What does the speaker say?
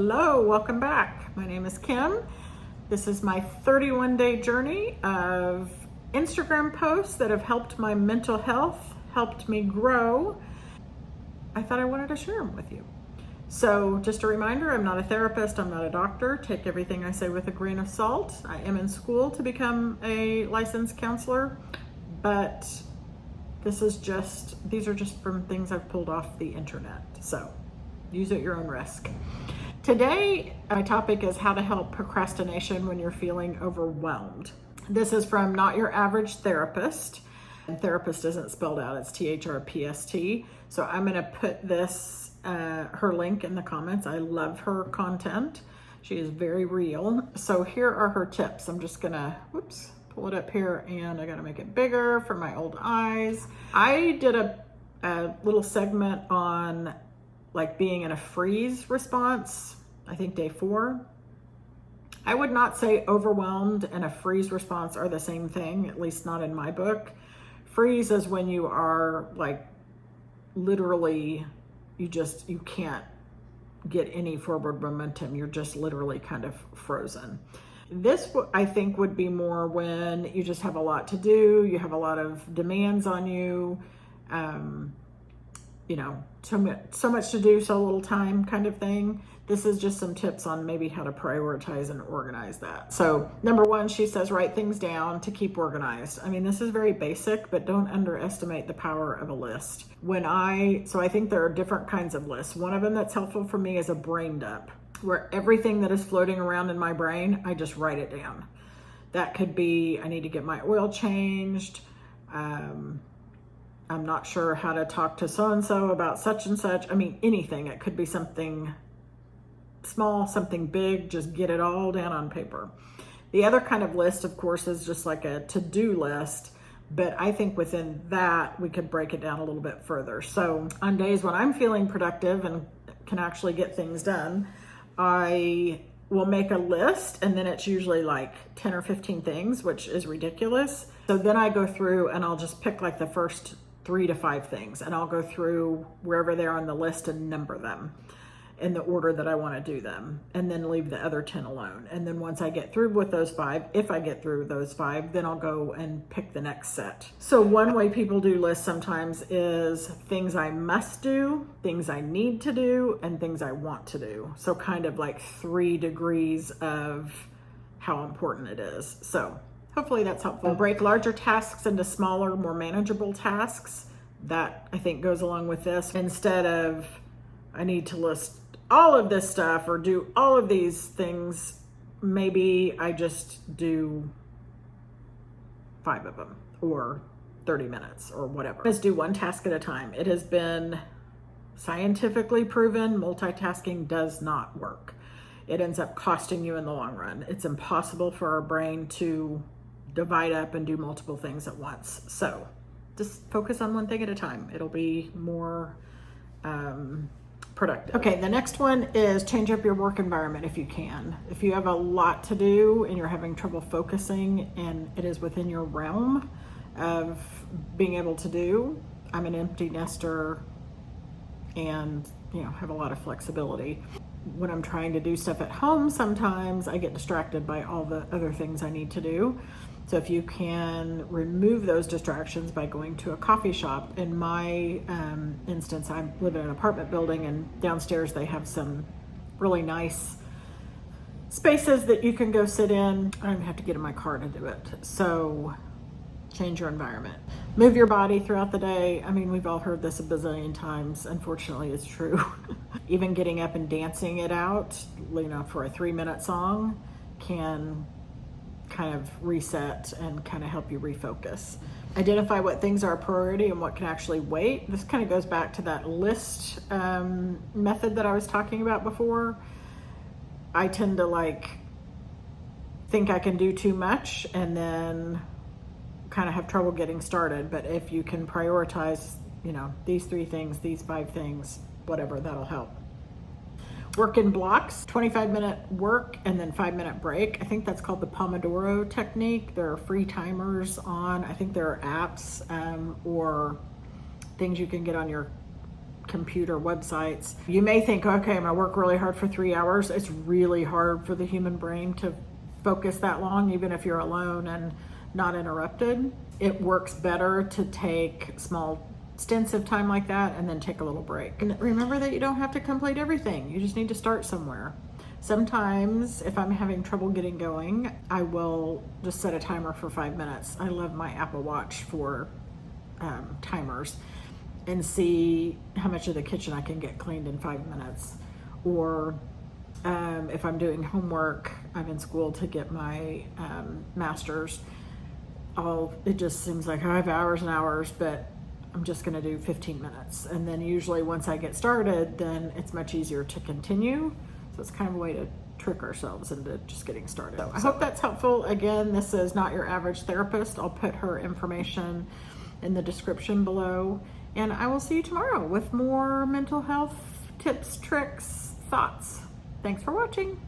Hello, welcome back. My name is Kim. This is my 31-day journey of Instagram posts that have helped my mental health, helped me grow. I thought I wanted to share them with you. So just a reminder, I'm not a therapist, I'm not a doctor. Take everything I say with a grain of salt. I am in school to become a licensed counselor, but these are just from things I've pulled off the internet. So use it at your own risk. Today, my topic is how to help procrastination when you're feeling overwhelmed. This is from Not Your Average Therapist. And therapist isn't spelled out, it's THRPST. So I'm gonna put her link in the comments. I love her content. She is very real. So here are her tips. I'm just gonna, pull it up here, and I gotta make it bigger for my old eyes. I did a little segment on like being in a freeze response, I think day 4. I would not say overwhelmed and a freeze response are the same thing, at least not in my book. Freeze is when you are like literally, you can't get any forward momentum. You're just literally kind of frozen. This, I think, would be more when you just have a lot to do, you have a lot of demands on you, so much to do, so little time kind of thing. This is just some tips on maybe how to prioritize and organize that. So number 1, she says, write things down to keep organized. I mean, this is very basic, but don't underestimate the power of a list. So I think there are different kinds of lists. One of them that's helpful for me is a brain dump, where everything that is floating around in my brain, I just write it down. That could be, I need to get my oil changed. I'm not sure how to talk to so-and-so about such and such. I mean, anything. It could be something small, something big, just get it all down on paper. The other kind of list, of course, is just like a to-do list, but I think within that, we could break it down a little bit further. So on days when I'm feeling productive and can actually get things done, I will make a list, and then it's usually like 10 or 15 things, which is ridiculous. So then I go through and I'll just pick like the first 3 to 5 things, and I'll go through wherever they're on the list and number them in the order that I want to do them, and then leave the other 10 alone. And then once I get through with those 5, if I get through those 5, then I'll go and pick the next set. So one way people do lists sometimes is things I must do, things I need to do, and things I want to do. So kind of like 3 degrees of how important it is. So hopefully that's helpful. Break larger tasks into smaller, more manageable tasks. That I think goes along with this. Instead of, I need to list all of this stuff or do all of these things, maybe I just do 5 of them or 30 minutes or whatever. Just do one task at a time. It has been scientifically proven multitasking does not work. It ends up costing you in the long run. It's impossible for our brain to divide up and do multiple things at once. So just focus on one thing at a time. It'll be more productive. Okay, the next one is change up your work environment if you can. If you have a lot to do and you're having trouble focusing and it is within your realm of being able to do, I'm an empty nester and have a lot of flexibility. When I'm trying to do stuff at home, sometimes I get distracted by all the other things I need to do. So if you can remove those distractions by going to a coffee shop, in my instance, I live in an apartment building, and downstairs they have some really nice spaces that you can go sit in. I don't have to get in my car to do it. So change your environment. Move your body throughout the day. I mean, we've all heard this a bazillion times. Unfortunately, it's true. Even getting up and dancing it out, for a 3-minute song can kind of reset and kind of help you refocus. Identify what things are a priority and what can actually wait. This kind of goes back to that list method that I was talking about before. I tend to think I can do too much and then kind of have trouble getting started. But if you can prioritize, these 3 things, these 5 things, whatever, that'll help. Work in blocks, 25-minute work and then 5-minute break. I think that's called the Pomodoro technique. There are free timers I think there are apps or things you can get on your computer websites. You may think, okay, I'm gonna work really hard for 3 hours. It's really hard for the human brain to focus that long, even if you're alone and not interrupted. It works better to take small stints of time like that and then take a little break. And remember that you don't have to complete everything. You just need to start somewhere. Sometimes if I'm having trouble getting going, I will just set a timer for 5 minutes. I love my Apple Watch for timers, and see how much of the kitchen I can get cleaned in 5 minutes. Or if I'm doing homework, I'm in school to get my master's. It just seems like I have hours and hours, but I'm just gonna do 15 minutes. And then usually once I get started, then it's much easier to continue. So it's kind of a way to trick ourselves into just getting started. So I hope that's helpful. Again, this is Not Your Average Therapist. I'll put her information in the description below. And I will see you tomorrow with more mental health tips, tricks, thoughts. Thanks for watching.